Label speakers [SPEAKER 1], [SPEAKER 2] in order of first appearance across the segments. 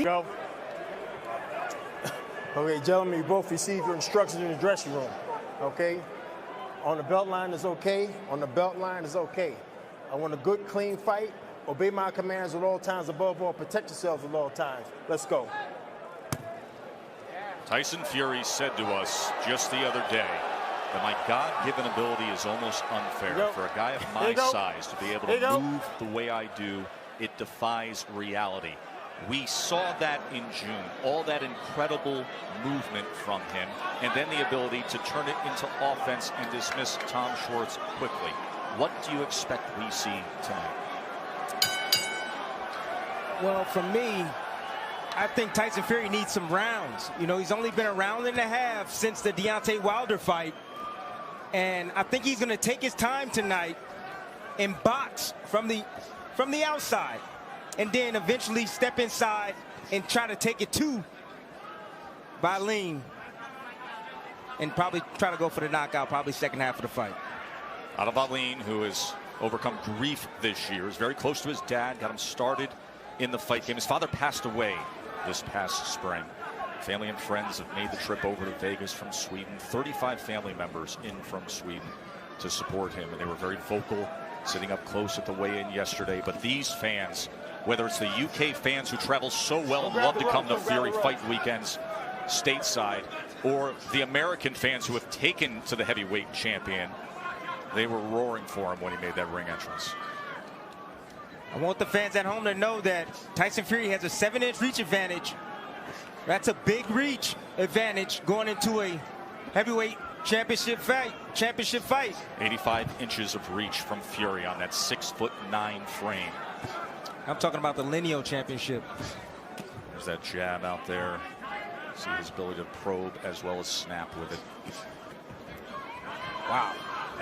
[SPEAKER 1] Go. Okay, gentlemen, you both received your instructions in the dressing room. Okay? On the belt line is okay. On the belt line is okay. I want a good, clean fight. Obey my commands at all times. Above all, protect yourselves at all times. Let's go.
[SPEAKER 2] Tyson Fury said to us just the other day that my God-given ability is almost unfair. For a guy of my size to be able to move the way I do, it defies reality. We saw that in June, all that incredible movement from him, and then the ability to turn it into offense and dismiss Tom Schwartz quickly. What do you expect we see tonight?
[SPEAKER 3] Well, for me, I think Tyson Fury needs some rounds. You know, he's only been a round and a half since the Deontay Wilder fight. And I think he's going to take his time tonight and box from the outside. And then eventually step inside and try to take it to Wallin. And probably try to go for the knockout, probably second half of the fight.
[SPEAKER 2] Otto Wallin, who has overcome grief this year, is very close to his dad, got him started in the fight game. His father passed away this past spring. Family and friends have made the trip over to Vegas from Sweden. 35 family members in from Sweden to support him, and they were very vocal, sitting up close at the weigh-in yesterday. But these fans, whether it's the UK fans who travel so well and love to come to Fury fight weekends stateside, or the American fans who have taken to the heavyweight champion, they were roaring for him when he made that ring entrance.
[SPEAKER 3] I want the fans at home to know that Tyson Fury has a 7-inch reach advantage. That's a big reach advantage going into a heavyweight championship fight.
[SPEAKER 2] 85 inches of reach from Fury on that 6'9" frame.
[SPEAKER 3] I'm talking about the lineal championship.
[SPEAKER 2] There's that jab out there. See his ability to probe as well as snap with it.
[SPEAKER 3] Wow.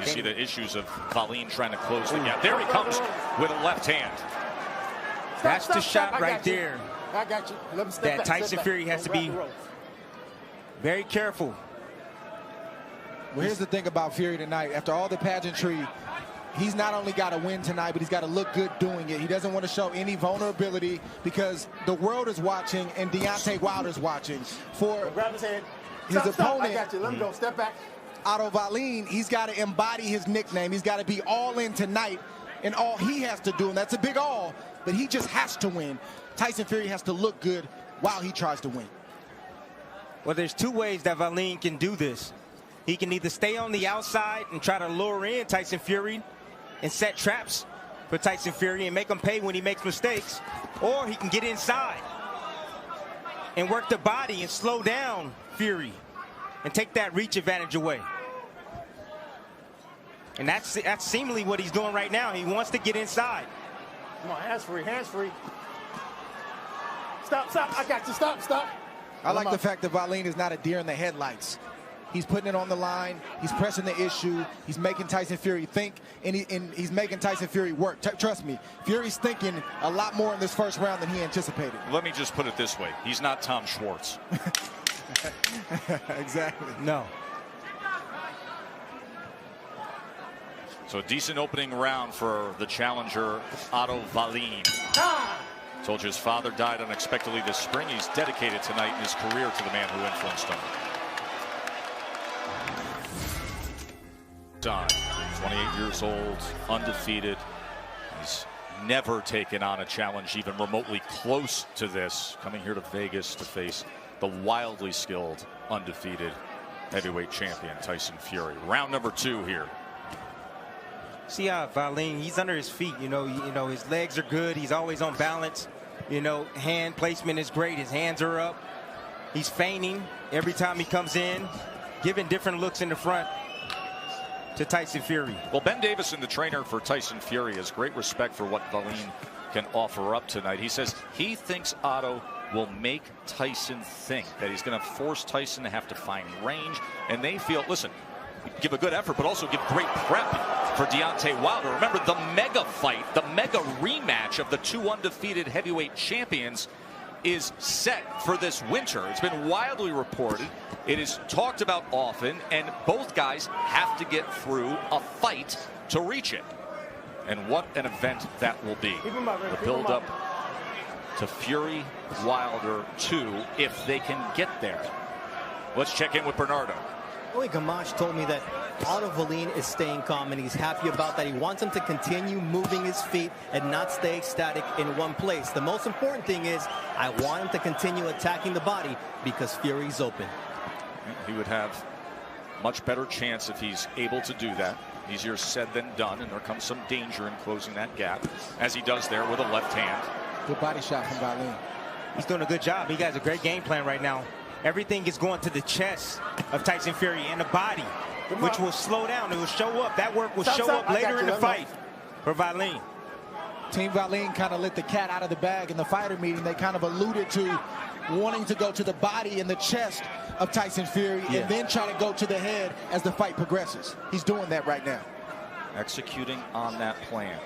[SPEAKER 2] You see the issues of Wallin trying to close the gap. There he comes with a left hand.
[SPEAKER 3] That's the shot right there.
[SPEAKER 1] I got you. Let me step
[SPEAKER 3] that
[SPEAKER 1] back,
[SPEAKER 3] Tyson Fury has to be very careful.
[SPEAKER 4] Well, here's the thing about Fury tonight. After all the pageantry, he's not only got to win tonight, but he's got to look good doing it. He doesn't want to show any vulnerability because the world is watching and Deontay Wilder's watching. For
[SPEAKER 1] grab his head.
[SPEAKER 4] His opponent,
[SPEAKER 1] I got you. Let him go. Step back.
[SPEAKER 4] Otto Wallin, he's got to embody his nickname. He's got to be all in tonight, and all he has to do, and that's a big all, but he just has to win. Tyson Fury has to look good while he tries to win.
[SPEAKER 3] Well, there's two ways that Wallin can do this. He can either stay on the outside and try to lure in Tyson Fury and set traps for Tyson Fury and make him pay when he makes mistakes, or he can get inside and work the body and slow down Fury and take that reach advantage away. And that's seemingly what he's doing right now. He wants to get inside.
[SPEAKER 1] Come on, hands free, hands free. Stop, stop, I got you, stop, stop.
[SPEAKER 4] I like the fact that Wallin is not a deer in the headlights. He's putting it on the line. He's pressing the issue. He's making Tyson Fury think, and he's making Tyson Fury work. Trust me, Fury's thinking a lot more in this first round than he anticipated.
[SPEAKER 2] Let me just put it this way. He's not Tom Schwartz.
[SPEAKER 4] Exactly.
[SPEAKER 3] No.
[SPEAKER 2] So a decent opening round for the challenger, Otto Wallin. Told you his father died unexpectedly this spring. He's dedicated tonight in his career to the man who influenced him. Don, 28 years old, undefeated. He's never taken on a challenge even remotely close to this. Coming here to Vegas to face the wildly skilled, undefeated heavyweight champion, Tyson Fury. Round number 2 here.
[SPEAKER 3] See how Wallin, he's under his feet. You know, his legs are good. He's always on balance. You know, hand placement is great. His hands are up. He's feigning every time he comes in, giving different looks in the front to Tyson Fury.
[SPEAKER 2] Well, Ben Davison, the trainer for Tyson Fury, has great respect for what Wallin can offer up tonight. He says he thinks Otto will make Tyson think, that he's going to force Tyson to have to find range. And they feel, listen, give a good effort, but also give great prep for Deontay Wilder. Remember, the mega fight, the mega rematch of the two undefeated heavyweight champions is set for this winter. It's been widely reported. It is talked about often, and both guys have to get through a fight to reach it. And what an event that will be. The build-up to Fury Wilder 2 if they can get there. Let's check in with Bernardo.
[SPEAKER 5] Joey Gamache told me that Otto Wallin is staying calm and he's happy about that. He wants him to continue moving his feet and not stay static in one place. The most important thing is I want him to continue attacking the body because Fury's open.
[SPEAKER 2] He would have much better chance if he's able to do that. Easier said than done, and there comes some danger in closing that gap, as he does there with a left hand.
[SPEAKER 4] Good body shot from Wallin.
[SPEAKER 3] He's doing a good job. He has a great game plan right now. Everything is going to the chest of Tyson Fury and the body, which will slow down. It will show up. That work will show up later in the fight for Wallin.
[SPEAKER 4] Team Wallin kind of let the cat out of the bag in the fighter meeting. They kind of alluded to wanting to go to the body and the chest of Tyson Fury and then try to go to the head as the fight progresses. He's doing that right now.
[SPEAKER 2] Executing on that plan.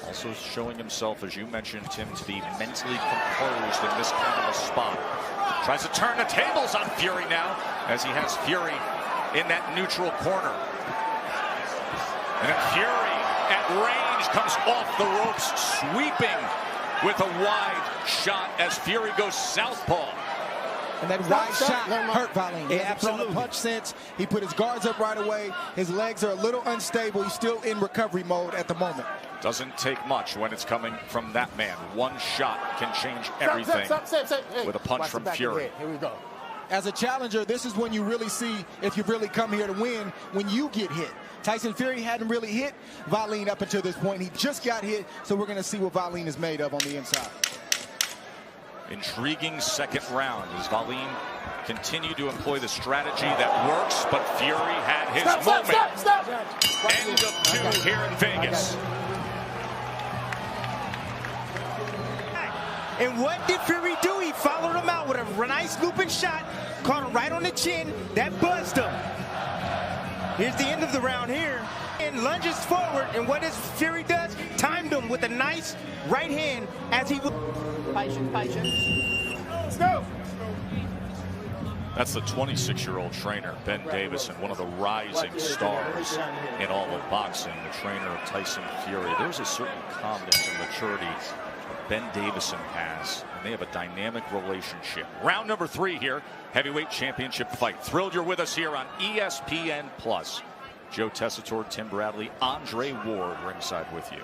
[SPEAKER 2] Also showing himself, as you mentioned, Tim, to be mentally composed in this kind of a spot. Tries to turn the tables on Fury now, as he has Fury in that neutral corner. And then Fury at range comes off the ropes, sweeping with a wide shot as Fury goes southpaw.
[SPEAKER 4] And that wide shot hurt Wallin. He
[SPEAKER 3] hasn't
[SPEAKER 4] thrown a punch since. He put his guards up right away. His legs are a little unstable. He's still in recovery mode at the moment.
[SPEAKER 2] Doesn't take much when it's coming from that man. One shot can change everything with a punch from Fury.
[SPEAKER 1] Here we go.
[SPEAKER 4] As a challenger, this is when you really see if you've really come here to win, when you get hit. Tyson Fury hadn't really hit Wallin up until this point. He just got hit, so we're going to see what Wallin is made of on the inside.
[SPEAKER 2] Intriguing second round as Wallin continued to employ the strategy that works, but Fury had his moment. End of 2 here in Vegas.
[SPEAKER 3] And what did Fury do? He followed him out with a nice looping shot, caught him right on the chin. That buzzed him. Here's the end of the round here. And lunges forward, and what does Fury does? Timed him with a nice right hand as he would.
[SPEAKER 5] Patient.
[SPEAKER 1] Let's go.
[SPEAKER 2] That's the 26-year-old trainer, Ben Davison, one of the rising stars in all of boxing, the trainer of Tyson Fury. There's a certain calmness and maturity Ben Davison has, and they have a dynamic relationship. Round number 3 here, heavyweight championship fight. Thrilled you're with us here on ESPN+. Joe Tessitore, Tim Bradley, Andre Ward ringside with you.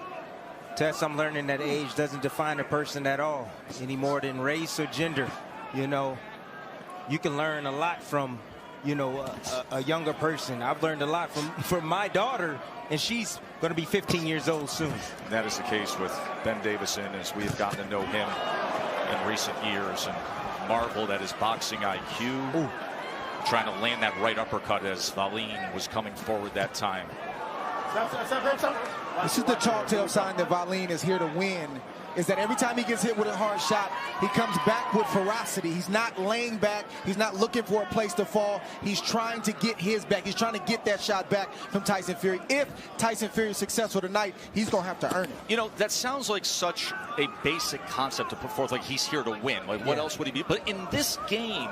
[SPEAKER 3] Tess, I'm learning that age doesn't define a person at all, any more than race or gender. You know, you can learn a lot from, you know, a younger person. I've learned a lot from my daughter, and she's going to be 15 years old soon.
[SPEAKER 2] And that is the case with Ben Davison, as we have gotten to know him in recent years and marveled at his boxing IQ.
[SPEAKER 3] Ooh.
[SPEAKER 2] Trying to land that right uppercut as Wallin was coming forward that time.
[SPEAKER 4] This is the telltale sign that Wallin is here to win, is that every time he gets hit with a hard shot, he comes back with ferocity. He's not laying back. He's not looking for a place to fall. He's trying to get his back. He's trying to get that shot back from Tyson Fury. If Tyson Fury is successful tonight, he's going to have to earn it.
[SPEAKER 2] You know, that sounds like such a basic concept to put forth, like he's here to win. Like, what else would he be? But in this game,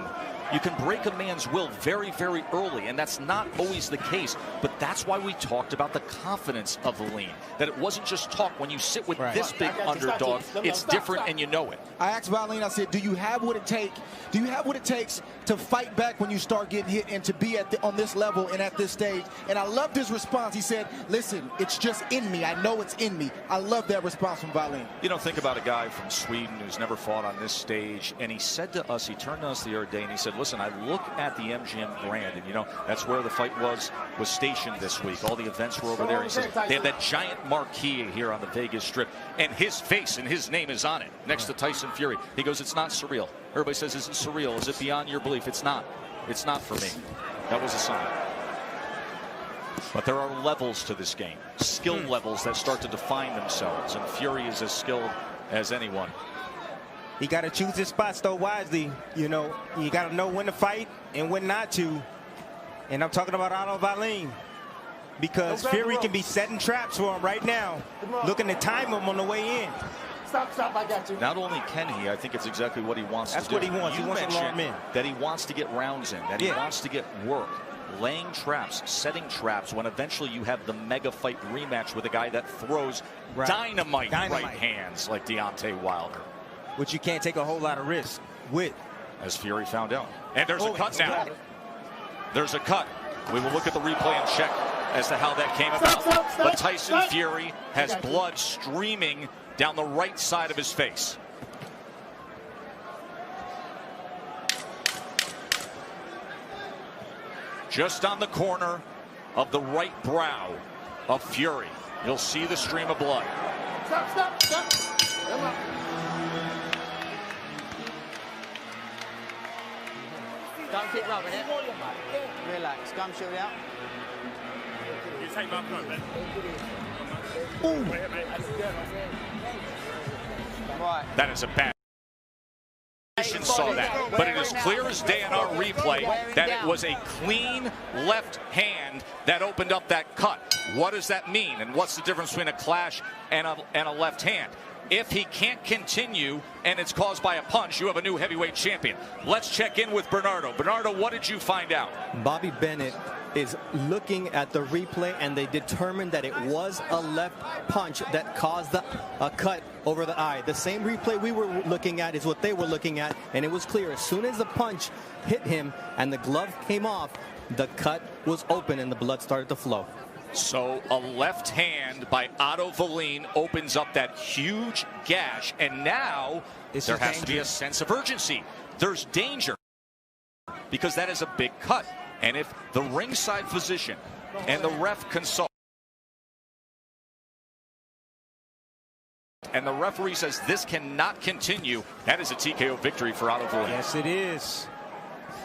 [SPEAKER 2] you can break a man's will very, very early, and that's not always the case. But that's why we talked about the confidence of Wallin, that it wasn't just talk. When you sit with this big underdog, it's different, and you know it.
[SPEAKER 4] I asked Wallin, I said, do you have what it takes? Do you have what it takes to fight back when you start getting hit and to be on this level and at this stage? And I loved his response. He said, listen, it's just in me. I know it's in me. I love that response from Wallin.
[SPEAKER 2] You know, think about a guy from Sweden who's never fought on this stage, and he said to us, he turned to us the other day, and he said, listen, I look at the MGM Grand, and you know, that's where the fight was stationed this week. All the events were over there. He said, they have that giant marquee here on the Vegas Strip, and his face and his name is on it next to Tyson Fury. He goes, it's not surreal. Everybody says, is it surreal? Is it beyond your belief? It's not. It's not for me. That was a sign. But there are levels to this game, skill levels that start to define themselves, and Fury is as skilled as anyone.
[SPEAKER 3] He got to choose his spots, though, wisely. You know, you got to know when to fight and when not to. And I'm talking about Otto Wallin, because Fury can be setting traps for him right now, looking to time him on the way in.
[SPEAKER 1] Stop, I got you.
[SPEAKER 2] Not only can he, I think it's exactly what he wants to do.
[SPEAKER 3] That's what he wants. He wants to long in.
[SPEAKER 2] That he wants to get rounds in, that he wants to get work, laying traps, setting traps, when eventually you have the mega fight rematch with a guy that throws dynamite right hands like Deontay Wilder.
[SPEAKER 3] which you can't take a whole lot of risk with.
[SPEAKER 2] As Fury found out. And there's a cut now. There's a cut. We will look at the replay and check as to how that came about. But Tyson Fury has blood streaming down the right side of his face. Just on the corner of the right brow of Fury. You'll see the stream of blood.
[SPEAKER 6] Don't keep rubbing it. Relax. Gum shield out.
[SPEAKER 7] You take my blood, then.
[SPEAKER 6] Right.
[SPEAKER 2] That is a bad. Saw that, but it is clear as day in our replay that it was a clean left hand that opened up that cut. What does that mean, and what's the difference between a clash and a left hand? If he can't continue and it's caused by a punch, you have a new heavyweight champion. Let's check in with Bernardo. Bernardo, what did you find out?
[SPEAKER 5] Bobby Bennett is looking at the replay, and they determined that it was a left punch that caused a cut over the eye. The same replay we were looking at is what they were looking at, and it was clear. As soon as the punch hit him and the glove came off, the cut was open and the blood started to flow.
[SPEAKER 2] So a left hand by Otto Wallin opens up that huge gash, and now there has to be a sense of urgency. There's danger because that is a big cut. And if the ringside physician and the ref consult, and the referee says this cannot continue, that is a TKO victory for Otto Wallin.
[SPEAKER 3] Yes, it is.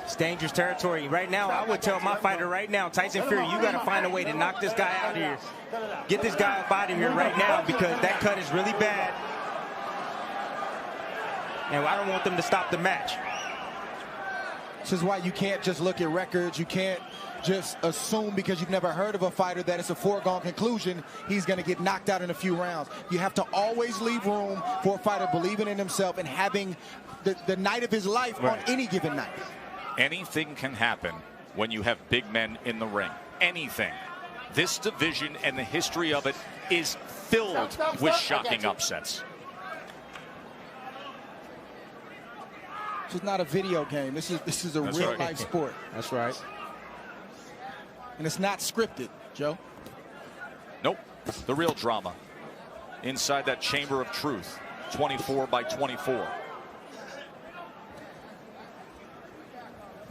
[SPEAKER 3] It's dangerous territory. Right now, I would tell my fighter right now, Tyson Fury, you got to find a way to knock this guy out of here. Get this guy up out of here right now, because that cut is really bad. And I don't want them to stop the match.
[SPEAKER 4] This is why you can't just look at records. You can't just assume because you've never heard of a fighter that it's a foregone conclusion he's going to get knocked out in a few rounds. You have to always leave room for a fighter believing in himself and having the night of his life on any given night.
[SPEAKER 2] Anything can happen when you have big men in the ring. Anything. This division and the history of it is filled with shocking upsets.
[SPEAKER 4] This is not a video game. This is a real life sport.
[SPEAKER 3] That's right.
[SPEAKER 4] And it's not scripted, Joe.
[SPEAKER 2] Nope. The real drama inside that chamber of truth. 24 by 24.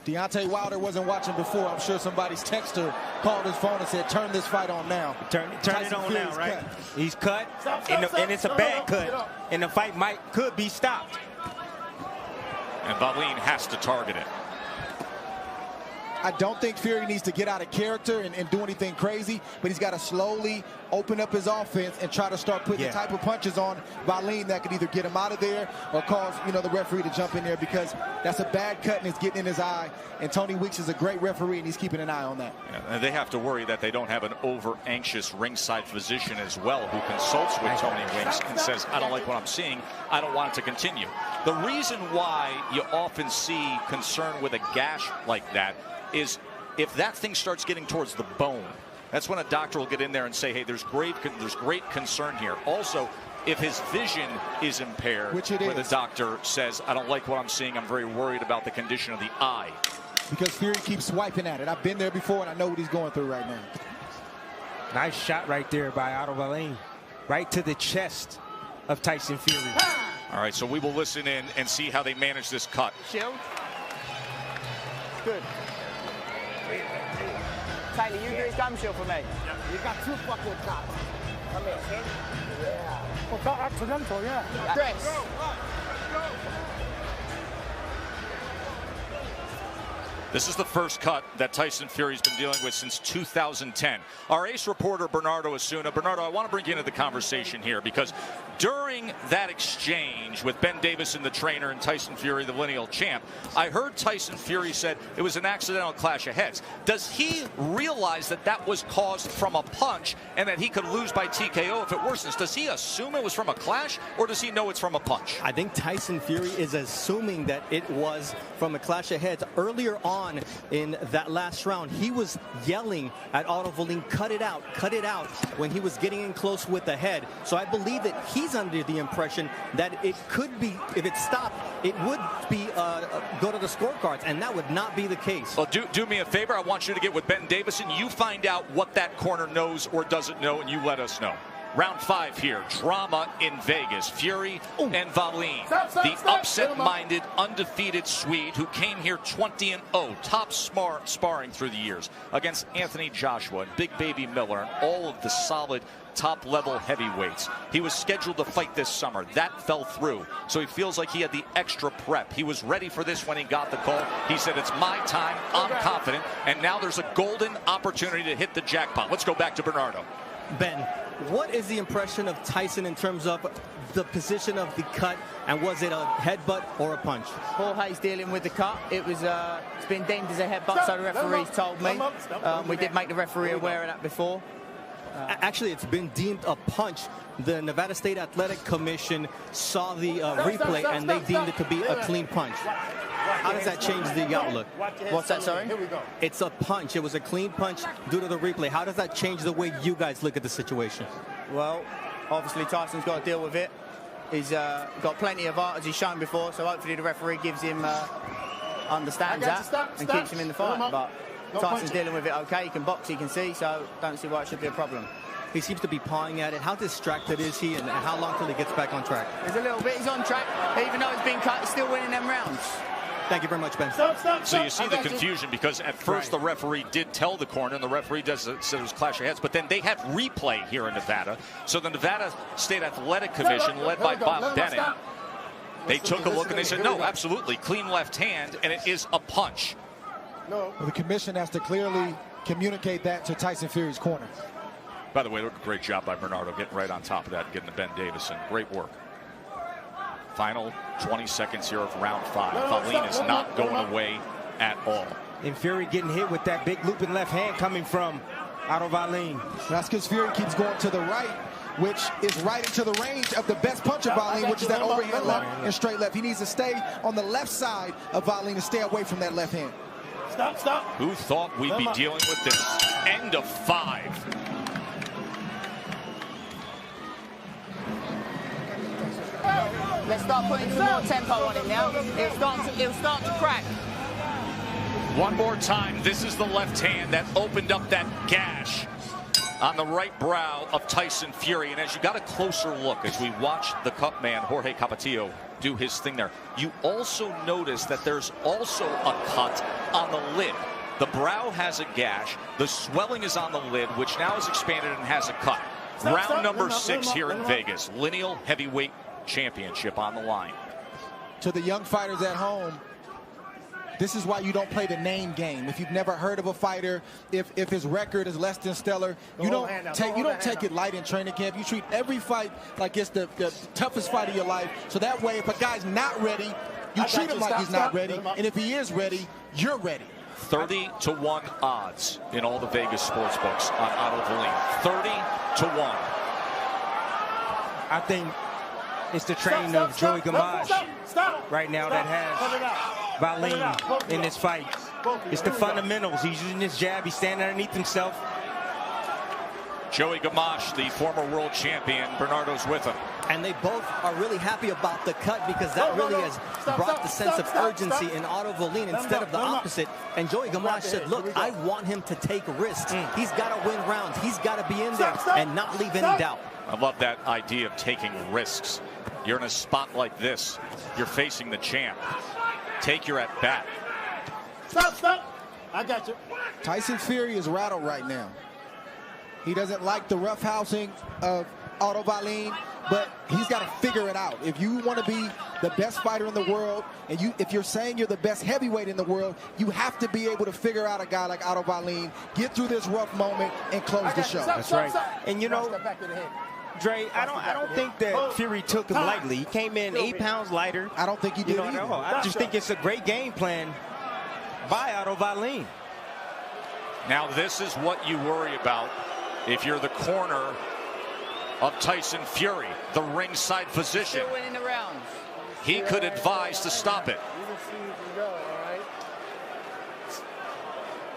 [SPEAKER 4] Deontay Wilder wasn't watching before. I'm sure somebody's texter called his phone and said, turn this fight on now.
[SPEAKER 3] Turn it on now, right? Cut. He's cut, and it's a bad cut, and the fight could be stopped.
[SPEAKER 2] And Wallin has to target it.
[SPEAKER 4] I don't think Fury needs to get out of character and do anything crazy, but he's got to slowly open up his offense and try to start putting the type of punches on Wallin that could either get him out of there or cause, the referee to jump in there, because that's a bad cut and it's getting in his eye. And Tony Weeks is a great referee, and he's keeping an eye on that.
[SPEAKER 2] Yeah, and they have to worry that they don't have an over-anxious ringside physician as well, who consults with Tony Weeks and says, I don't like what I'm seeing. I don't want it to continue. The reason why you often see concern with a gash like that is if that thing starts getting towards the bone, that's when a doctor will get in there and say, hey, there's great concern here. Also, if his vision is impaired,
[SPEAKER 4] which it is,
[SPEAKER 2] where the doctor says, I don't like what I'm seeing, I'm very worried about the condition of the eye.
[SPEAKER 4] Because Fury keeps swiping at it. I've been there before, and I know what he's going through right now.
[SPEAKER 3] Nice shot right there by Otto Wallin, right to the chest of Tyson Fury.
[SPEAKER 2] All right, so we will listen in and see how they manage this cut.
[SPEAKER 6] Shield. Good. Taylor, you do his gum shield for me.
[SPEAKER 1] Yeah. You got two fucking cops. Come here. Yeah. Well, that's accidental, yeah.
[SPEAKER 6] Chris.
[SPEAKER 2] This is the first cut that Tyson Fury's been dealing with since 2010. Our ace reporter, Bernardo Asuna. Bernardo, I want to bring you into the conversation here, because during that exchange with Ben Davis and the trainer and Tyson Fury, the lineal champ, I heard Tyson Fury said it was an accidental clash of heads. Does he realize that that was caused from a punch and that he could lose by TKO if it worsens? Does he assume it was from a clash, or does he know it's from a punch?
[SPEAKER 5] I think Tyson Fury is assuming that it was from a clash of heads. Earlier on on in that last round. He was yelling at Otto Wallin, cut it out, when he was getting in close with the head. So I believe that he's under the impression that it could be, if it stopped, it would be go to the scorecards, and that would not be the case.
[SPEAKER 2] Well, do me a favor. I want you to get with Ben Davison. You find out what that corner knows or doesn't know, and you let us know. Round 5 here, drama in Vegas. Fury and Wallin, the upset-minded, undefeated Swede who came here 20-0, top sparring through the years against Anthony Joshua and Big Baby Miller and all of the solid top-level heavyweights. He was scheduled to fight this summer. That fell through, so he feels like he had the extra prep. He was ready for this when he got the call. He said, it's my time, I'm confident, and now there's a golden opportunity to hit the jackpot. Let's go back to Bernardo.
[SPEAKER 5] Ben, what is the impression of Tyson in terms of the position of the cut, and was it a headbutt or a punch?
[SPEAKER 6] Jorge's dealing with the cut. It was, it's been deemed as a headbutt, so the referee's told me. We did make the referee aware of that before.
[SPEAKER 5] Actually, it's been deemed a punch. The Nevada State Athletic Commission saw the replay, and they deemed it to be a clean punch. How does that change the outlook?
[SPEAKER 6] What's that, sorry?
[SPEAKER 1] Here we go.
[SPEAKER 5] It's a punch. It was a clean punch due to the replay. How does that change the way you guys look at the situation?
[SPEAKER 6] Well, obviously Tyson's got to deal with it. He's got plenty of art, as he's shown before, so hopefully the referee gives him, understands that, and keeps him in the fight. But Tyson's dealing with it okay. He can box, he can see, so don't see why it should be a problem.
[SPEAKER 5] He seems to be pawing at it. How distracted is he, and how long till he gets back on track?
[SPEAKER 6] There's a little bit. He's on track. Even though he's been cut, he's still winning them rounds.
[SPEAKER 5] Thank you very much, Ben.
[SPEAKER 2] So you see the confusion, because at first the referee did tell the corner, and the referee said it was clash of heads, but then they have replay here in Nevada. So the Nevada State Athletic Commission, led by Bob Bennett, they took a look and they said, no, absolutely, clean left hand, and it is a punch.
[SPEAKER 4] Well, the commission has to clearly communicate that to Tyson Fury's corner.
[SPEAKER 2] By the way, great job by Bernardo getting right on top of that, getting to Ben Davison. Great work. Final 20 seconds here of round 5. Wallin is not going away at all.
[SPEAKER 3] And Fury getting hit with that big looping left hand coming from Otto Wallin.
[SPEAKER 4] That's because Fury keeps going to the right, which is right into the range of the best punch of Wallin, which is that overhand left and straight left. He needs to stay on the left side of Wallin and stay away from that left hand.
[SPEAKER 1] Stop.
[SPEAKER 2] Who thought we'd be dealing with this? End of 5.
[SPEAKER 6] Let's start putting some more tempo on him now. It'll start to crack.
[SPEAKER 2] One more time. This is the left hand that opened up that gash on the right brow of Tyson Fury. And as you got a closer look, as we watched the cup man, Jorge Capetillo, do his thing there, you also notice that there's also a cut on the lid. The brow has a gash. The swelling is on the lid, which now is expanded and has a cut. Round number 6 here in Vegas. Lineal heavyweight championship on the line.
[SPEAKER 4] To the young fighters at home, this is why you don't play the name game. If you've never heard of a fighter, if his record is less than stellar, you don't take it light in training camp. You treat every fight like it's the toughest fight of your life. So that way, if a guy's not ready, you treat him like he's not ready. And if he is ready, you're ready.
[SPEAKER 2] 30-1 odds in all the Vegas sports books on Otto Wallin. 30-1.
[SPEAKER 3] I think it's the train of Joey Gamache right now that has Wallin in this fight. It's the fundamentals. He's using his jab. He's standing underneath himself.
[SPEAKER 2] Joey Gamache, the former world champion. Bernardo's with him.
[SPEAKER 5] And they both are really happy about the cut, because that really has brought the sense of urgency in Otto Wallin instead of the opposite. And Joey Gamache said, look, I want him to take risks. He's got to win rounds. He's got to be in there and not leave any doubt.
[SPEAKER 2] I love that idea of taking risks. You're in a spot like this. You're facing the champ. Take your at bat.
[SPEAKER 1] Stop. I got you.
[SPEAKER 4] Tyson Fury is rattled right now. He doesn't like the roughhousing of Otto Wallin, but he's got to figure it out. If you want to be the best fighter in the world, and if you're saying you're the best heavyweight in the world, you have to be able to figure out a guy like Otto Wallin, get through this rough moment, and close the show.
[SPEAKER 3] That's right. And you know, Dre, I don't think that Fury took him lightly. He came in 8 pounds lighter.
[SPEAKER 4] I don't think he did either.
[SPEAKER 3] I just think it's a great game plan by Otto Wallin.
[SPEAKER 2] Now this is what you worry about if you're the corner of Tyson Fury, the ringside physician.
[SPEAKER 6] Still winning the rounds.
[SPEAKER 2] He could advise to stop it.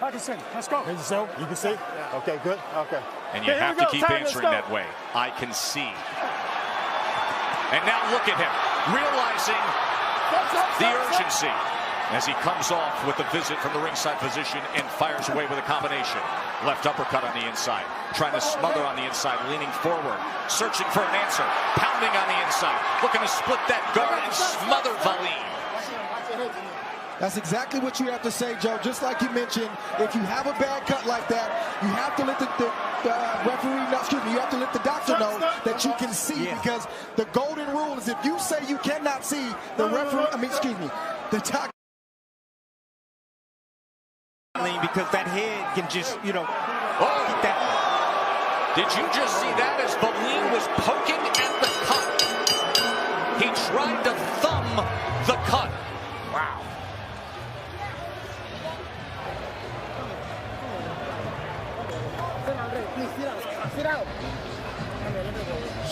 [SPEAKER 7] Let's go.
[SPEAKER 1] Here's yourself. You can see? Yeah. Okay, good. Okay.
[SPEAKER 2] And you have to keep answering that way. I can see. And now look at him, realizing the urgency as he comes off with the visit from the ringside position and fires away with a combination. Left uppercut on the inside, trying to smother on the inside, leaning forward, searching for an answer, pounding on the inside, looking to split that guard and smother Wallin.
[SPEAKER 4] That's exactly what you have to say, Joe. Just like you mentioned, if you have a bad cut like that, you have to let the referee know, excuse me, you have to let the doctor know that you can see, because the golden rule is if you say you cannot see, the referee, the doctor.
[SPEAKER 3] Because that head can just,
[SPEAKER 2] Did you just see that as Wallin was poking at the cut? He tried to thumb the cut. Wow.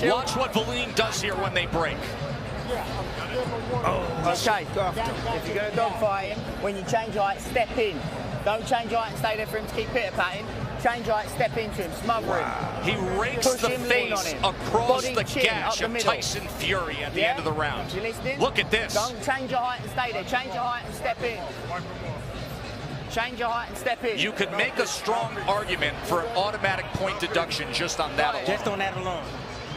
[SPEAKER 2] Watch what Wallin does here when they break.
[SPEAKER 6] Okay, if you're going to dogfight him, when you change height, step in. Don't change height and stay there for him to keep pitter-patting. Change height, step into him, smother him.
[SPEAKER 2] He rakes the face across the gash of Tyson Fury at the end of the round.
[SPEAKER 6] You listening?
[SPEAKER 2] Look at this.
[SPEAKER 6] Don't change your height and stay there. Change your height and step in. Change your height and step in.
[SPEAKER 2] You could make a strong argument for an automatic point deduction just on that alone.
[SPEAKER 3] Just on that alone.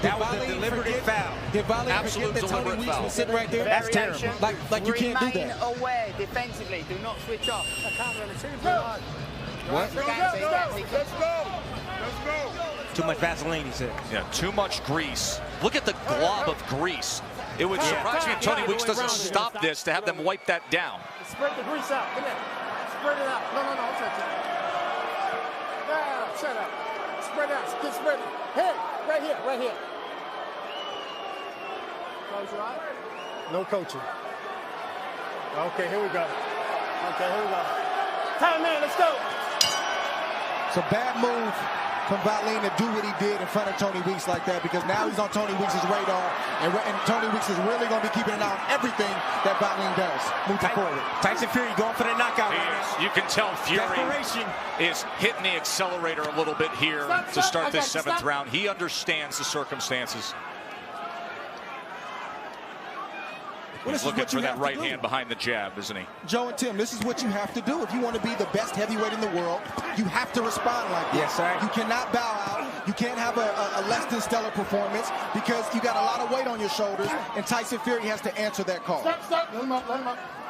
[SPEAKER 3] That was a deliberate foul.
[SPEAKER 4] Did Wallin forget that Tony Weeks was sitting right there?
[SPEAKER 3] That's terrible.
[SPEAKER 4] Like you can't do that.
[SPEAKER 6] Remain aware defensively. Do not switch off.
[SPEAKER 4] What?
[SPEAKER 7] Let's go.
[SPEAKER 3] Too much Vaseline, he said.
[SPEAKER 2] Yeah, too much grease. Look at the glob of grease. It would surprise me if Tony Weeks doesn't stop this to have them wipe that down.
[SPEAKER 1] Spread the grease out. Come here. Spread it out. No, don't touch it. Yeah, shut up. Spread it out. Get spread it. Hey, right here. Close your eyes. No coaching. Okay, here we go. Time man, let's go.
[SPEAKER 4] It's a bad move from Wallin to do what he did in front of Tony Weeks like that, because now he's on Tony Weeks' radar, and Tony Weeks is really going to be keeping an eye on everything that Wallin does moving forward.
[SPEAKER 3] Tyson Fury going for the knockout.
[SPEAKER 2] You can tell Fury is hitting the accelerator a little bit here to start this seventh round. He understands the circumstances. He's looking for that right hand behind the jab, isn't he?
[SPEAKER 4] Joe and Tim, this is what you have to do. If you want to be the best heavyweight in the world, you have to respond like this.
[SPEAKER 3] Yes, sir.
[SPEAKER 4] You cannot bow out. You can't have a less than stellar performance, because you got a lot of weight on your shoulders, and Tyson Fury has to answer that call.
[SPEAKER 1] Stop. Let him up.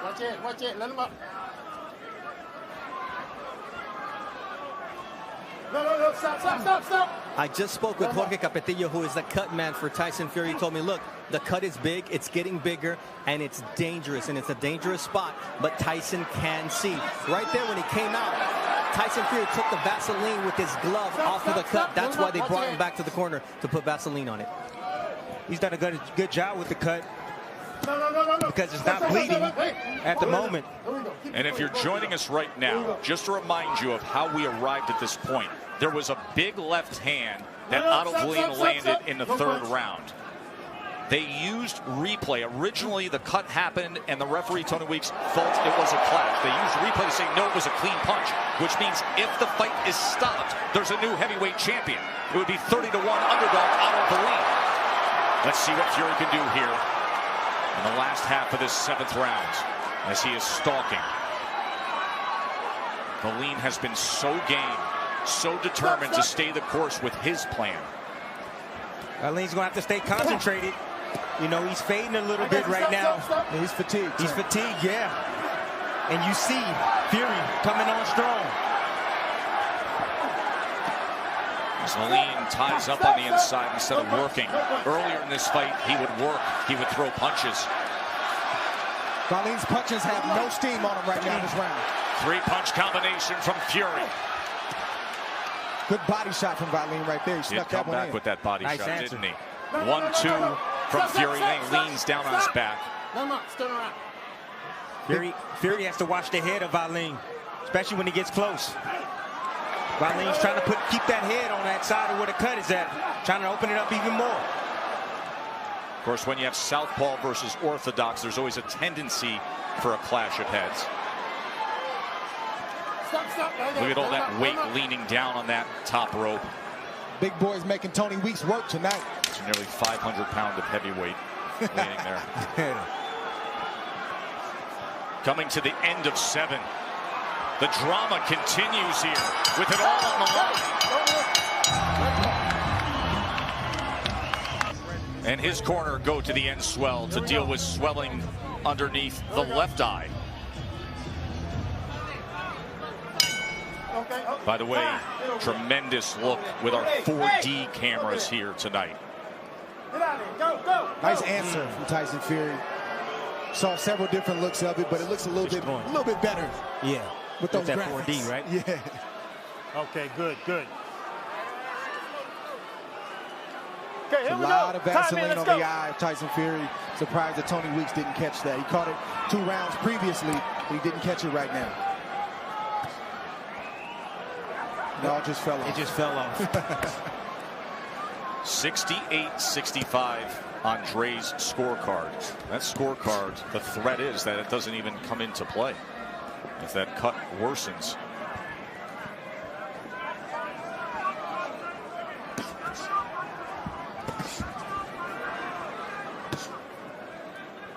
[SPEAKER 1] Watch it. Let him up. No, stop.
[SPEAKER 5] I just spoke with Jorge Capetillo, who is the cut man for Tyson Fury. He told me, look, the cut is big, it's getting bigger, and it's dangerous, and it's a dangerous spot, but Tyson can see. Right there when he came out, Tyson Fury took the Vaseline with his glove off of the cut. That's why they brought him back to the corner to put Vaseline on it.
[SPEAKER 3] He's done a good job with the cut, because it's not bleeding at the moment.
[SPEAKER 2] And if you're joining us right now, just to remind you of how we arrived at this point, there was a big left hand that Otto landed in the third round. They used replay. Originally, the cut happened, and the referee, Tony Weeks, thought it was a clash. They used replay to say, no, it was a clean punch, which means if the fight is stopped, there's a new heavyweight champion. It would be 30-1 underdog Otto Wallin. Let's see what Fury can do here in the last half of this seventh round as he is stalking. Wallin has been so game, so determined to stay the course with his plan.
[SPEAKER 3] Wallin's going to have to stay concentrated. You know, he's fading a little bit right now.
[SPEAKER 4] And he's fatigued.
[SPEAKER 3] He's fatigued, yeah. And you see Fury coming on strong.
[SPEAKER 2] Wallin ties up on the inside instead of working. Earlier in this fight, he would work. He would throw punches.
[SPEAKER 4] Wallin's punches have no steam on him right now this round.
[SPEAKER 2] Three-punch combination from Fury.
[SPEAKER 4] Good body shot from Wallin right there. He snuck that one in.
[SPEAKER 2] Back with that body
[SPEAKER 3] Nice
[SPEAKER 2] shot,
[SPEAKER 3] answer.
[SPEAKER 2] didn't he? 1-2 from Fury. Then he leans down on his back.
[SPEAKER 3] Fury has to watch the head of Wallin, especially when he gets close. Wallin's trying to keep that head on that side of where the cut is at, trying to open it up even more.
[SPEAKER 2] Of course, when you have southpaw versus orthodox, there's always a tendency for a clash of heads. Look at all that weight leaning down on that top rope.
[SPEAKER 4] Big boys making Tony Weeks work tonight.
[SPEAKER 2] It's nearly 500 pounds of heavyweight leaning there. Coming to the end of 7. The drama continues here with it all on the line. And his corner go to the end swell to deal with swelling underneath the left eye. By the way, tremendous look with our 4D cameras here tonight.
[SPEAKER 4] Nice answer from Tyson Fury. Saw several different looks of it, but it looks a little bit better.
[SPEAKER 3] Yeah.
[SPEAKER 4] With those
[SPEAKER 3] that
[SPEAKER 4] graphics.
[SPEAKER 3] 4D, right?
[SPEAKER 4] Yeah.
[SPEAKER 1] Okay, good. Okay, here
[SPEAKER 4] A
[SPEAKER 1] we
[SPEAKER 4] lot
[SPEAKER 1] go.
[SPEAKER 4] of Vaseline on the eye of Tyson Fury. Surprised that Tony Weeks didn't catch that. He caught it 2 rounds previously, but he didn't catch it right now. It all just fell off.
[SPEAKER 3] It just fell off.
[SPEAKER 2] 68-65 on Dre's scorecard. That scorecard, the threat is that it doesn't even come into play if that cut worsens.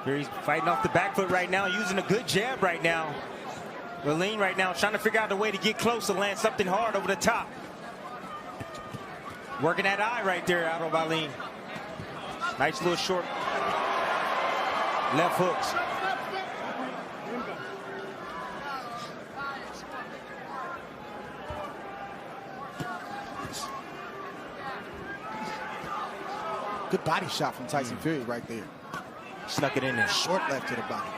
[SPEAKER 3] Fury's fighting off the back foot right now, using a good jab right now. Wallin right now trying to figure out a way to get close to land something hard over the top. Working that eye right there, Otto Wallin. Nice little short left hooks.
[SPEAKER 4] Good body shot from Tyson Fury right there.
[SPEAKER 3] Snuck it in there.
[SPEAKER 4] Short left to the body.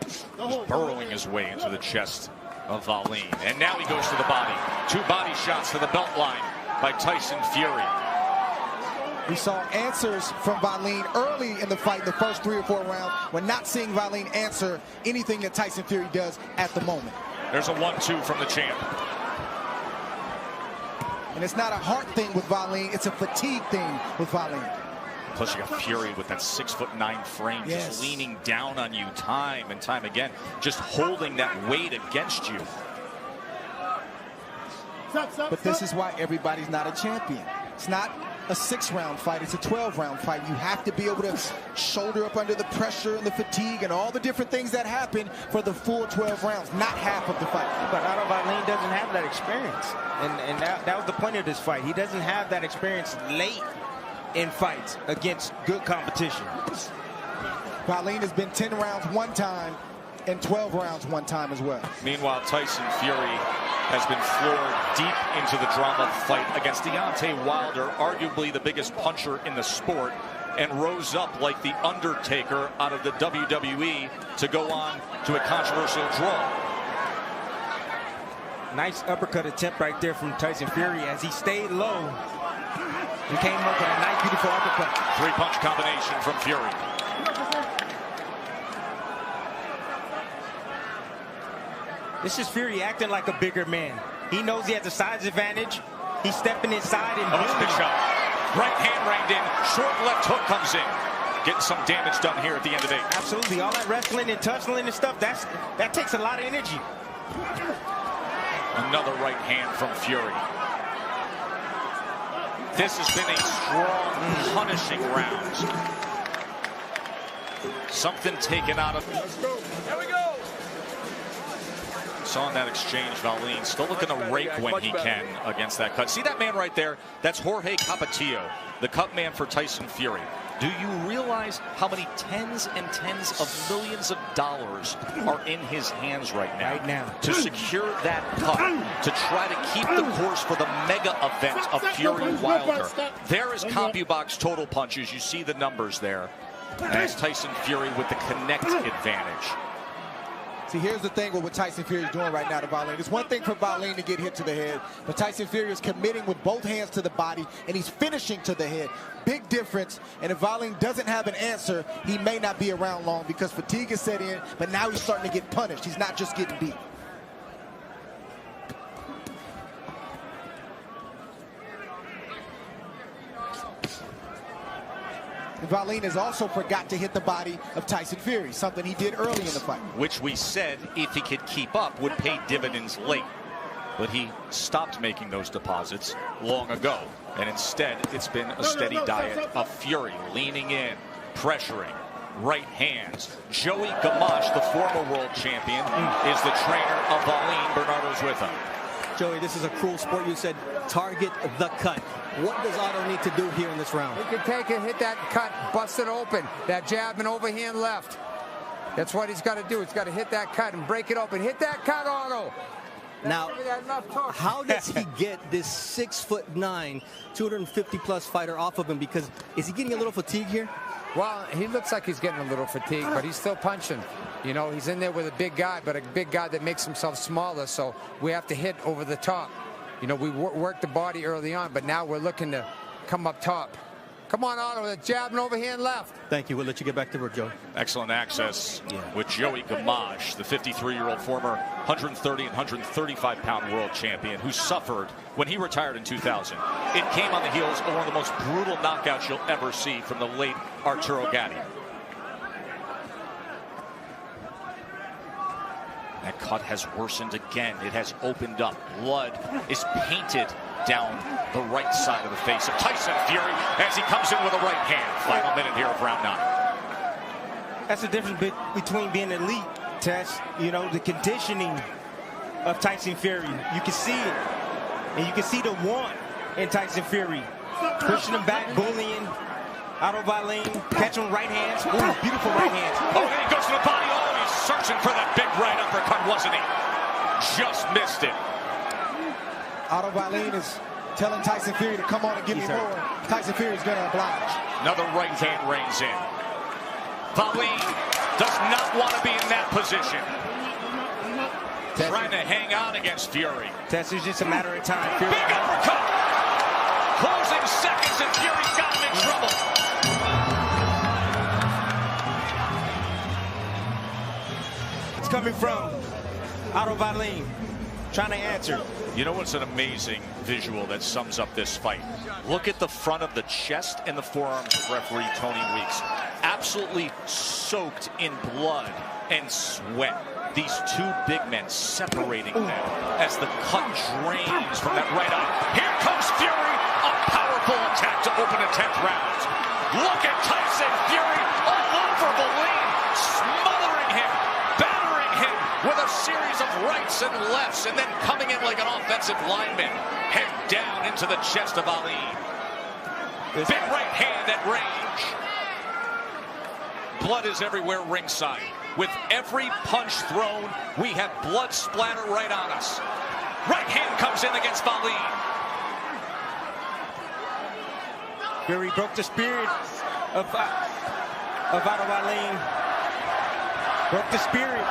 [SPEAKER 2] Just burrowing his way into the chest of Wallin. And now he goes to the body. 2 body shots to the belt line by Tyson Fury.
[SPEAKER 4] We saw answers from Wallin early in the fight, in the first 3 or 4 rounds. We're not seeing Wallin answer anything that Tyson Fury does at the moment.
[SPEAKER 2] There's a 1-2 from the champ.
[SPEAKER 4] And it's not a heart thing with Wallin, it's a fatigue thing with Wallin.
[SPEAKER 2] Plus you got Fury with that 6'9" frame,
[SPEAKER 4] Yes.
[SPEAKER 2] just leaning down on you time and time again, just holding that weight against you.
[SPEAKER 4] But this is why everybody's not a champion. It's not a 6-round fight, it's a 12-round fight. You have to be able to shoulder up under the pressure and the fatigue and all the different things that happen for the full 12 rounds, not half of the fight.
[SPEAKER 3] But Otto Wallin doesn't have that experience. And that was the point of this fight. He doesn't have that experience late in fights against good competition.
[SPEAKER 4] Wallin has been 10 rounds one time and 12 rounds one time as well.
[SPEAKER 2] Meanwhile, Tyson Fury has been floored deep into the drama fight against Deontay Wilder, arguably the biggest puncher in the sport, and rose up like the Undertaker out of the WWE to go on to a controversial draw.
[SPEAKER 3] Nice uppercut attempt right there from Tyson Fury as he stayed low. He came up with a nice, beautiful uppercut.
[SPEAKER 2] 3-punch combination from Fury.
[SPEAKER 3] This is Fury acting like a bigger man. He knows he has a size advantage. He's stepping inside and
[SPEAKER 2] Oh, that's a big shot. Right hand reined in. Short left hook comes in. Getting some damage done here at the end of 8.
[SPEAKER 3] Absolutely. All that wrestling and tussling and stuff, that takes a lot of energy.
[SPEAKER 2] Another right hand from Fury. This has been a strong, punishing round. Something taken out of...
[SPEAKER 7] Here we go.
[SPEAKER 2] Saw in that exchange, Wallin still looking to rake when he can against that cut. See that man right there? That's Jorge Capetillo, the cut man for Tyson Fury. Do you realize how many tens and tens of millions of dollars are in his hands right now? To secure that cut, to try to keep the course for the mega event of Fury Wilder. There is CompuBox total punches. You see the numbers there. And that's Tyson Fury with the connect advantage.
[SPEAKER 4] See, here's the thing with what Tyson Fury is doing right now to Wallin. It's one thing for Wallin to get hit to the head, but Tyson Fury is committing with both hands to the body, and he's finishing to the head. Big difference, and if Wallin doesn't have an answer, he may not be around long because fatigue is set in, but now he's starting to get punished. He's not just getting beat. Wallin has also forgot to hit the body of Tyson Fury, something he did early in the fight.
[SPEAKER 2] Which we said, if he could keep up, would pay dividends late. But he stopped making those deposits long ago. And instead, it's been a steady diet of Fury, leaning in, pressuring, right hands. Joey Gamache, the former world champion, is the trainer of Wallin. Bernardo's with him.
[SPEAKER 5] Joey, this is a cruel sport. You said target the cut. What does Otto need to do here in this round?
[SPEAKER 8] He can take it, hit that cut, bust it open. That jab and overhand left. That's what he's got to do. He's got to hit that cut and break it open. Hit that cut, Otto.
[SPEAKER 5] Now, how does he get this 6'9", 250-plus fighter off of him? Because is he getting a little fatigue here?
[SPEAKER 8] Well, he looks like he's getting a little fatigued, but he's still punching. You know, he's in there with a big guy, but a big guy that makes himself smaller, so we have to hit over the top. You know, we worked the body early on, but now we're looking to come up top. Come on, Otto, the jab and overhand left.
[SPEAKER 5] Thank you. We'll let you get back to work, Joe.
[SPEAKER 2] Excellent access with Joey Gamache, the 53-year-old former 130 and 135-pound world champion who suffered when he retired in 2000. It came on the heels of one of the most brutal knockouts you'll ever see from the late Arturo Gatti. That cut has worsened again. It has opened up. Blood is painted down the right side of the face of Tyson Fury as he comes in with a right hand. Final minute here of round 9.
[SPEAKER 3] That's the difference between being elite, Tess. You know, the conditioning of Tyson Fury. You can see it. And you can see the want in Tyson Fury. Pushing him back, bullying. Otto Wallin, catching right hands. Ooh, beautiful right hands.
[SPEAKER 2] Oh, and he goes to the body. Oh, he's searching for that big right uppercut, wasn't he? Just missed it.
[SPEAKER 4] Otto Wallin is telling Tyson Fury to come on and give me more. Tyson Fury is going to oblige.
[SPEAKER 2] Another right hand reins in. Wallin does not want to be in that position. Trying to hang on against Fury.
[SPEAKER 3] Tess, it's just a matter of time. Fury.
[SPEAKER 2] Big uppercut. Closing seconds and Fury's got him in trouble.
[SPEAKER 3] It's coming from Otto Wallin. Trying to answer.
[SPEAKER 2] You know what's an amazing visual that sums up this fight? Look at the front of the chest and the forearms of referee Tony Weeks. Absolutely soaked in blood and sweat. These two big men separating them as the cut drains from that right eye. Here comes Fury, a powerful attack to open the 10th round. Look at Tyson Fury all over Wallin, smothering him, battering him with a series of rights and lefts, and then coming in like an offensive lineman, head down into the chest of Wallin. Big right hand at range. Blood is everywhere ringside. With every punch thrown, we have blood splatter right on us. Right hand comes in against Wallin.
[SPEAKER 3] Fury broke the spirit of Otto Wallin. Broke the spirit.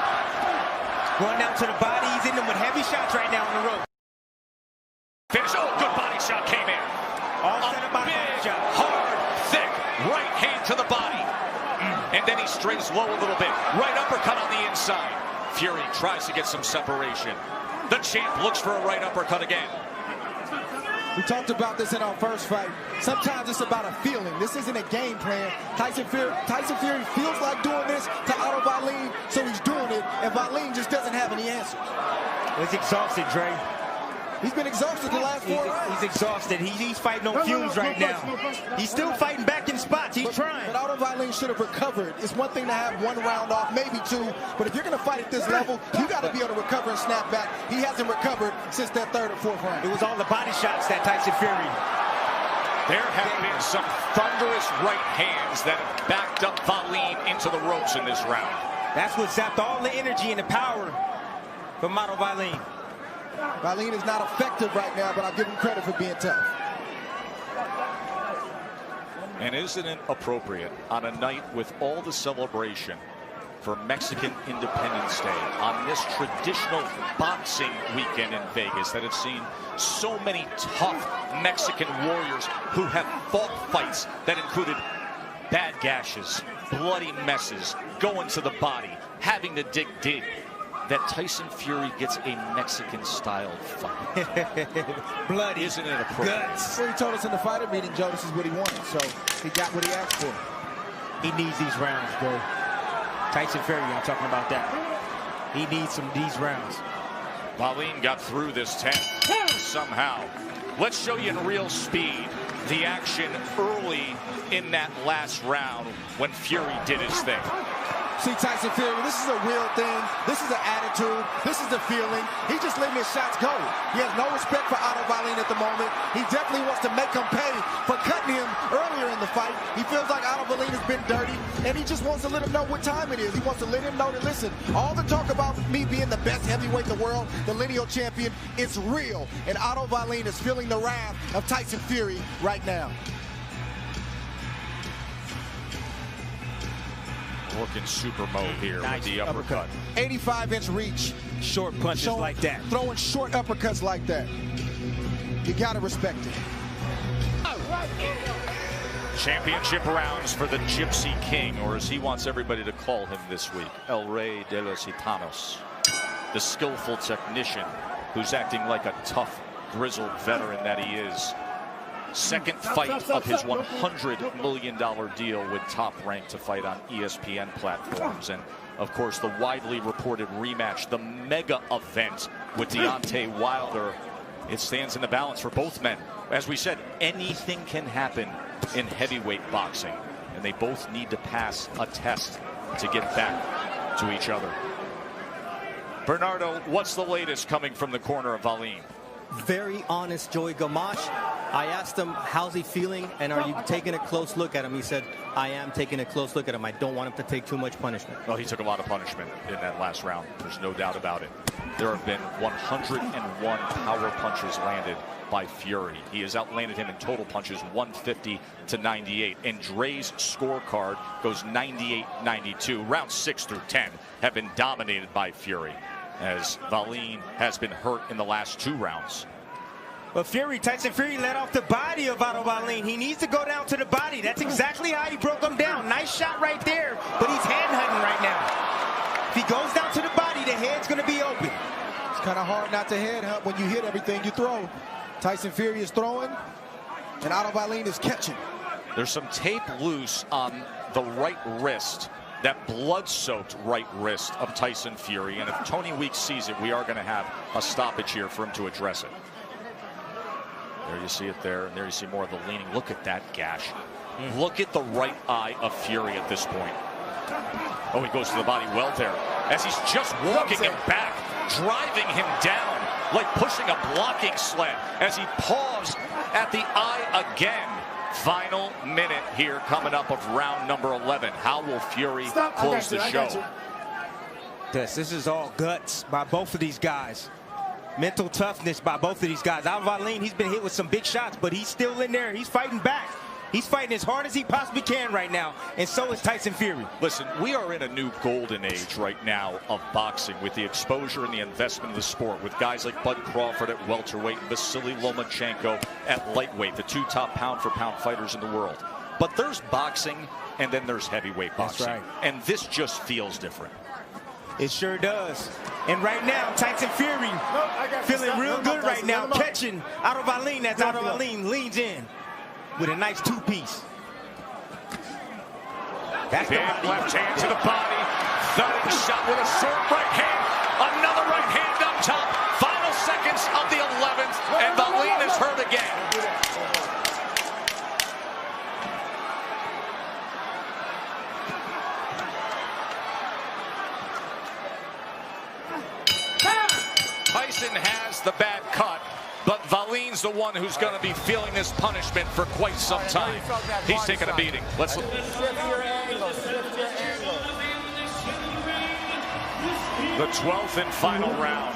[SPEAKER 3] Going down to the body. He's in them with heavy shots right now on the rope.
[SPEAKER 2] Finish. Oh, good body shot came in.
[SPEAKER 3] All set up by body shot.
[SPEAKER 2] Hard, thick, right hand to the body. And then he strays low a little bit. Right uppercut on the inside. Fury tries to get some separation. The champ looks for a right uppercut again.
[SPEAKER 4] We talked about this in our first fight. Sometimes it's about a feeling. This isn't a game plan. Tyson Fury feels like doing this to Otto Wallin, so he's doing it, and Wallin just doesn't have any answers.
[SPEAKER 3] He's exhausted, Dre.
[SPEAKER 4] He's been exhausted the last 4 rounds.
[SPEAKER 3] He's exhausted. He's fighting on fumes right now. He's still fighting back in spots. He's trying.
[SPEAKER 4] But Otto Wallin should have recovered. It's one thing to have 1 round off, maybe 2. But if you're going to fight at this level, you got to be able to recover and snap back. He hasn't recovered since that 3rd or 4th round.
[SPEAKER 3] It was all the body shots that Tyson Fury.
[SPEAKER 2] There have been some thunderous right hands that have backed up Wallin into the ropes in this round.
[SPEAKER 3] That's what zapped all the energy and the power from Otto Wallin.
[SPEAKER 4] Wallin is not effective right now, but I'll give him credit for being tough.
[SPEAKER 2] And isn't it appropriate on a night with all the celebration for Mexican Independence Day, on this traditional boxing weekend in Vegas that have seen so many tough Mexican warriors who have fought fights that included bad gashes, bloody messes, going to the body, having to dig deep, that Tyson Fury gets a Mexican-style fight.
[SPEAKER 3] Bloody.
[SPEAKER 2] Isn't it appropriate?
[SPEAKER 3] Guts.
[SPEAKER 4] Well, he told us in the fighter meeting, Joe, this is what he wanted, so he got what he asked for.
[SPEAKER 3] He needs these rounds, bro. Tyson Fury, I'm talking about that. He needs these rounds.
[SPEAKER 2] Wallin got through this 10 somehow. Let's show you in real speed the action early in that last round when Fury did his thing.
[SPEAKER 4] See, Tyson Fury, this is a real thing. This is an attitude. This is a feeling. He's just letting his shots go. He has no respect for Otto Wallin at the moment. He definitely wants to make him pay for cutting him earlier in the fight. He feels like Otto Wallin has been dirty, and he just wants to let him know what time it is. He wants to let him know that, listen, all the talk about me being the best heavyweight in the world, the lineal champion, it's real. And Otto Wallin is feeling the wrath of Tyson Fury right now.
[SPEAKER 2] Working super mode here with the uppercut.
[SPEAKER 4] 85-inch reach.
[SPEAKER 3] Short punches like that.
[SPEAKER 4] Throwing short uppercuts like that. You got to respect it.
[SPEAKER 2] Championship rounds for the Gypsy King, or as he wants everybody to call him this week, El Rey de los Gitanos. The skillful technician who's acting like a tough, grizzled veteran that he is. Second fight of his $100 million deal with Top Rank to fight on ESPN platforms. And, of course, the widely reported rematch, the mega event with Deontay Wilder. It stands in the balance for both men. As we said, anything can happen in heavyweight boxing. And they both need to pass a test to get back to each other. Bernardo, what's the latest coming from the corner of Wallin?
[SPEAKER 5] Very honest Joey Gamache. I asked him, how's he feeling, and are you taking a close look at him? He said, I am taking a close look at him. I don't want him to take too much punishment.
[SPEAKER 2] Well, he took a lot of punishment in that last round. There's no doubt about it. There have been 101 power punches landed by Fury. He has outlanded him in total punches 150 to 98. And Dre's scorecard goes 98-92. Rounds 6 through 10 have been dominated by Fury, as Wallin has been hurt in the last 2 rounds.
[SPEAKER 3] But Tyson Fury let off the body of Otto Wallin. He needs to go down to the body. That's exactly how he broke him down. Nice shot right there, but he's hand hunting right now. If he goes down to the body, the head's going to be open.
[SPEAKER 4] It's kind of hard not to head hunt when you hit everything you throw. Tyson Fury is throwing, and Otto Wallin is catching.
[SPEAKER 2] There's some tape loose on the right wrist, that blood-soaked right wrist of Tyson Fury. And if Tony Weeks sees it, we are going to have a stoppage here for him to address it. There you see it there, and there you see more of the leaning. Look at that gash. Look at the right eye of Fury at this point. Oh, he goes to the body well there, as he's just walking him back, driving him down, like pushing a blocking sled, as he paused at the eye again. Final minute here coming up of round number 11. How will Fury close the show?
[SPEAKER 3] This is all guts by both of these guys. Mental toughness by both of these guys. Otto Wallin, he's been hit with some big shots, but he's still in there. He's fighting back. He's fighting as hard as he possibly can right now, and so is Tyson Fury.
[SPEAKER 2] Listen, we are in a new golden age right now of boxing with the exposure and the investment of the sport, with guys like Bud Crawford at welterweight and Vasily Lomachenko at lightweight, the 2 top pound-for-pound fighters in the world. But there's boxing, and then there's heavyweight boxing.
[SPEAKER 3] That's right.
[SPEAKER 2] And this just feels different.
[SPEAKER 3] It sure does. And right now, Tyson Fury feeling real good right now, catching Otto Wallin as Otto Wallin leans in with a nice 2-piece.
[SPEAKER 2] That's big left hand to the body. Thudding shot with a short right hand. Another right hand up top. Final seconds of the 11th, and Wallin is hurt again. Tyson has the bad cut, but Wallin's the one who's going to be feeling this punishment for quite some time. He's taking a beating. Let's look. The 12th and final round.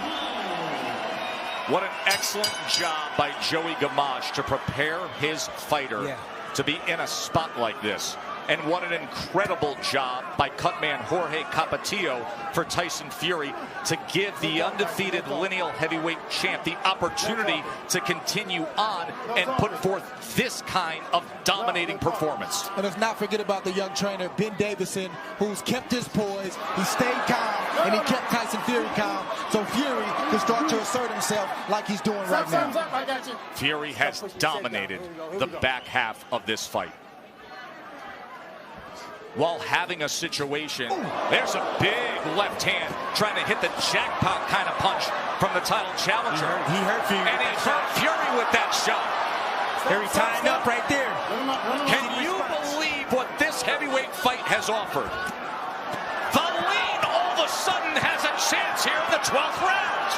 [SPEAKER 2] What an excellent job by Joey Gamache to prepare his fighter to be in a spot like this. And what an incredible job by cutman Jorge Capetillo for Tyson Fury to give the undefeated lineal heavyweight champ the opportunity to continue on and put forth this kind of dominating performance.
[SPEAKER 4] And let's not forget about the young trainer, Ben Davison, who's kept his poise. He stayed calm, and he kept Tyson Fury calm. So Fury can start to assert himself like he's doing right now.
[SPEAKER 2] Fury has dominated the back half of this fight. while having a situation. There's a big left hand trying to hit the jackpot kind of punch from the title challenger.
[SPEAKER 3] He hurt Fury.
[SPEAKER 2] And he hurt Fury with that shot.
[SPEAKER 3] Fury tying up right there.
[SPEAKER 2] Can you believe what this heavyweight fight has offered? Wallin all of a sudden has a chance here in the 12th round.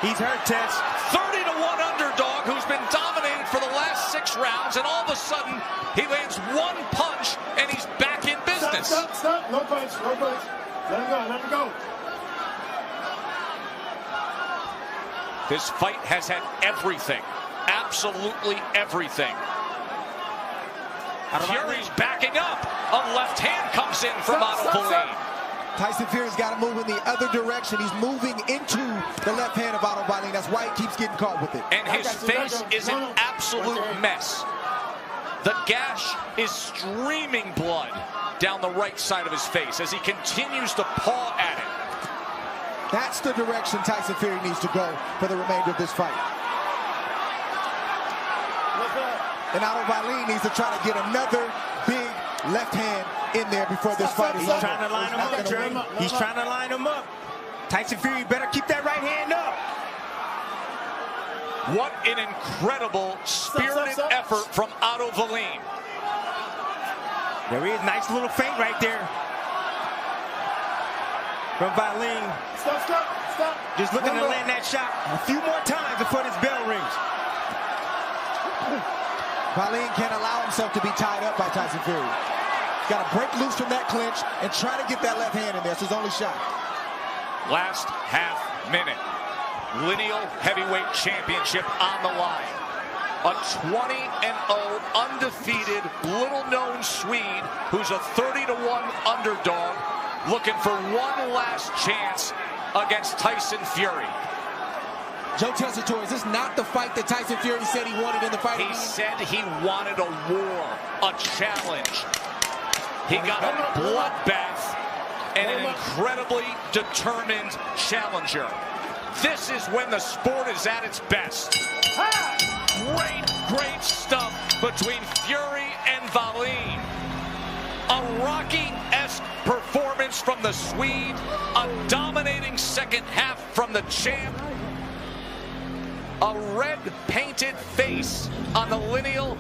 [SPEAKER 3] He's hurt, Tess.
[SPEAKER 2] 30-1 underdog who's been dominated for the last 6 rounds, and all of a sudden he lands one punch and he's back in business.
[SPEAKER 7] Stop. No punch. Let him go.
[SPEAKER 2] This fight has had everything. Absolutely everything. Fury's backing up. A left hand comes in from Otto Wallin.
[SPEAKER 4] Tyson Fury's got to move in the other direction. He's moving into the left hand of Otto Wallin. That's why he keeps getting caught with it.
[SPEAKER 2] And his face is an absolute mess. The gash is streaming blood down the right side of his face as he continues to paw at it.
[SPEAKER 4] That's the direction Tyson Fury needs to go for the remainder of this fight. And Otto Wallin needs to try to get another big left hand in there before this fight is over.
[SPEAKER 3] He's trying to line him up, Trey. He's trying to line him up. Tyson Fury better keep that right hand up.
[SPEAKER 2] What an incredible spirited effort from Otto Wallin.
[SPEAKER 3] There he is, nice little feint right there from Wallin.
[SPEAKER 7] Stop.
[SPEAKER 3] Just looking to land that shot a few more times before this bell rings.
[SPEAKER 4] Wallin can't allow himself to be tied up by Tyson Fury. He's got to break loose from that clinch and try to get that left hand in there. It's his only shot.
[SPEAKER 2] Last half minute. Lineal Heavyweight Championship on the line. A 20-0 undefeated, little-known Swede who's a 30-1 underdog looking for one last chance against Tyson Fury.
[SPEAKER 4] Joe Tessitore, is this not the fight that Tyson Fury said he wanted in the fight?
[SPEAKER 2] He said he wanted a war, a challenge. He got a bloodbath and an incredibly determined challenger. This is when the sport is at its best. Great stuff between Fury and Wallin. A Rocky-esque performance from the Swede. A dominating second half from the champ. A red painted face on the lineal